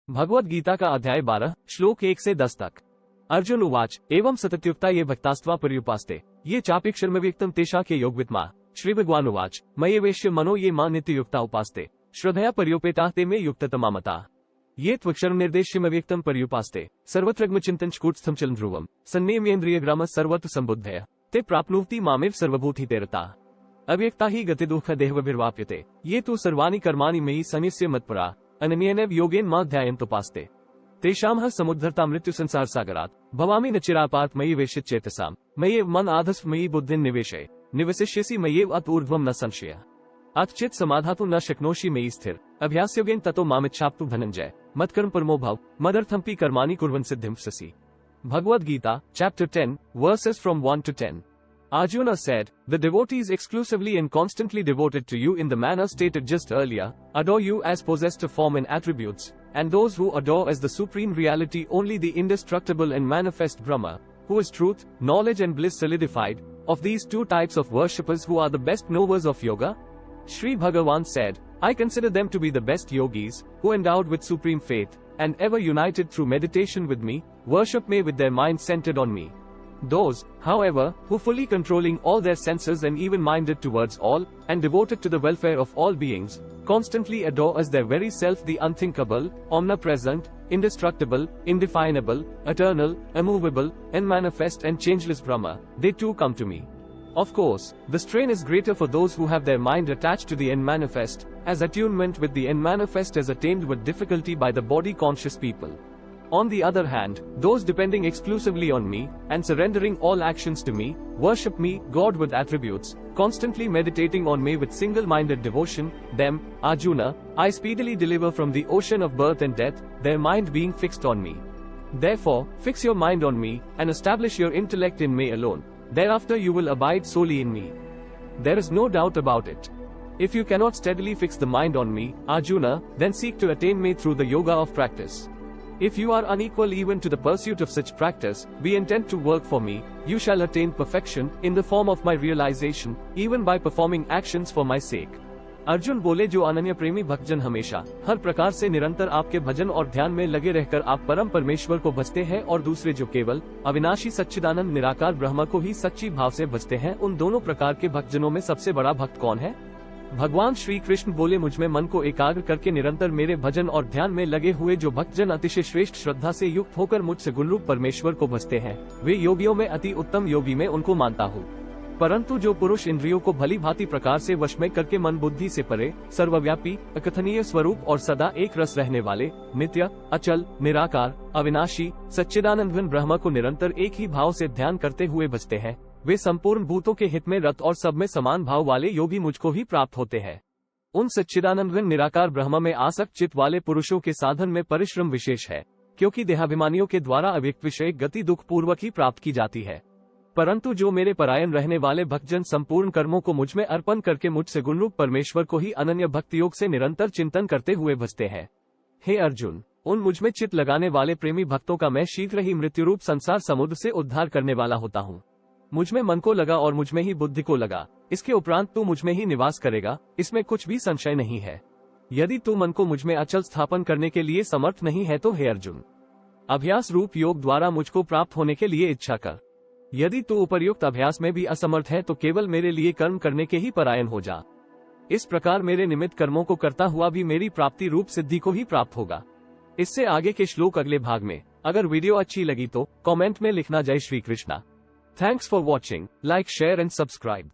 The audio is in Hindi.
भगवद गीता का अध्याय 12 श्लोक 1 से 10 तक। अर्जुन उवाच एवं सतत्युक्ता ये भक्तास्त्वा पर्युपास्ते ये चापिक्षरमव्यक्तं तेषा के योगवित्मा। श्री भगवान उवाच मयेवेश्य मनो ये मां नित्ययुक्ता उपास्ते श्रद्धया पर्योपेता ते मे युक्ततमा मता। ये त्वक्षरम निर्देश्यमव्यक्तं पर्युपास्ते सर्वत्रग्मचिन्तन स्फुटस्थं चलं ध्रुवम् सन्नियम्येन्द्रियग्रामः सर्वत्र सम्बुद्धय ते प्राप्नुवन्ति मामेव सर्वभूतिते रता। अव्यक्ता ही गतिदुःख देहवभिर्वाप्यते ये तु सर्वाणि कर्माणि मयि सन्न्यस्य मत्परा अनन्येनैव योगेन मां ध्यायन्तुपास्ते। तेषां समुद्धरता मृत्यु संसार सागरात् भवामि न चिरापात् मयि वेशित चेतसाम् मय्येव मन आधस्व मयि बुद्धिं निवेशय निवसिष्यसि मय्येव अत ऊर्ध्वं न संशय। अथ चित् समाधातुं न शक्नोषि मयि स्थिर अभ्यासयोगेन ततो मामिच्छाप्तु धनञ्जय मत्कर्म परमो भव मदर्थमपि कर्माणि कुर्वन् सिद्धिमप्स्यसि। Bhagavad Gita, Chapter 10, verses from 1 to 10. Arjuna said, the devotees exclusively and constantly devoted to you in the manner stated just earlier, adore you as possessed of form and attributes, and those who adore as the supreme reality only the indestructible and manifest Brahma, who is truth, knowledge and bliss solidified, of these two types of worshippers who are the best knowers of yoga? Sri Bhagavan said, I consider them to be the best yogis, who endowed with supreme faith, and ever united through meditation with me, worship me with their mind centered on me. Those, however, who fully controlling all their senses and even-minded towards all, and devoted to the welfare of all beings, constantly adore as their very self the unthinkable, omnipresent, indestructible, indefinable, eternal, immovable, unmanifest and changeless Brahma, they too come to me. Of course, the strain is greater for those who have their mind attached to the unmanifest, as attunement with the unmanifest is attained with difficulty by the body-conscious people. On the other hand, those depending exclusively on me, and surrendering all actions to me, worship me, God with attributes, constantly meditating on me with single-minded devotion, them, Arjuna, I speedily deliver from the ocean of birth and death, their mind being fixed on me. Therefore, fix your mind on me, and establish your intellect in me alone. Thereafter you will abide solely in me. There is no doubt about it. If you cannot steadily fix the mind on me, Arjuna, then seek to attain me through the yoga of practice. If you are unequal even to the pursuit of such practice, be intent to work for me, you shall attain perfection, in the form of my realization, even by performing actions for my sake. Arjun बोले जो अनन्य प्रेमी भक्तजन हमेशा हर प्रकार से निरंतर आपके भजन और ध्यान में लगे रहकर आप परम परमेश्वर को भजते हैं और दूसरे जो केवल अविनाशी सच्चिदानंद निराकार ब्रह्म को ही सच्ची भाव से भजते हैं, उन दोनों प्रकार के भक्तजनों में सबसे बड़ा भक्त कौन है? भगवान श्री कृष्ण बोले मुझ में मन को एकाग्र करके निरंतर मेरे भजन और ध्यान में लगे हुए जो भक्तजन अतिशय श्रेष्ठ श्रद्धा से युक्त होकर मुझसे गुणरूप परमेश्वर को भजते हैं, वे योगियों में अति उत्तम योगी में उनको मानता हूँ। परंतु जो पुरुष इंद्रियों को भली भांति प्रकार से वश में करके मन बुद्धि से परे, सर्वव्यापी, अकथनीय स्वरूप और सदा एक रस रहने वाले, नित्य, अचल, निराकार, अविनाशी, सच्चिदानंद ब्रह्म को निरंतर एक ही भाव से ध्यान करते हुए भजते हैं, वे संपूर्ण भूतों के हित में रत और सब में समान भाव वाले योगी मुझको ही प्राप्त होते हैं। उन सच्चिदानंद निराकार ब्रह्म में आसक्त चित्त वाले पुरुषों के साधन में परिश्रम विशेष है, क्योंकि देहाभिमानियों के द्वारा अव्यक्त विषय गति दुख पूर्वक ही प्राप्त की जाती है। परंतु जो मेरे परायण रहने वाले भक्तजन संपूर्ण कर्मों को मुझ में अर्पण करके मुझसे गुणरूप परमेश्वर को ही अनन्य भक्ति योग से निरंतर चिंतन करते हुए भजते हैं। हे अर्जुन, उन मुझ में चित्त लगाने वाले प्रेमी भक्तों का मैं शीघ्र ही मृत्यु रूप संसार समुद्र से उद्धार करने वाला होता हूँ। मुझ में मन को लगा और मुझ में ही बुद्धि को लगा, इसके उपरांत तू मुझ में ही निवास करेगा, इसमें कुछ भी संशय नहीं है। यदि तू मन को मुझ में अचल स्थापन करने के लिए समर्थ नहीं है तो हे अर्जुन, अभ्यास रूप योग द्वारा मुझको प्राप्त होने के लिए इच्छा कर। यदि तू उपर्युक्त अभ्यास में भी असमर्थ है तो केवल मेरे लिए कर्म करने के ही परायण हो जा। इस प्रकार मेरे निमित्त कर्मों को करता हुआ भी मेरी प्राप्ति रूप सिद्धि को ही प्राप्त होगा। इससे आगे के श्लोक अगले भाग में। अगर वीडियो अच्छी लगी तो कमेंट में लिखना जय Shri Krishna. Thanks for watching, like share and subscribe.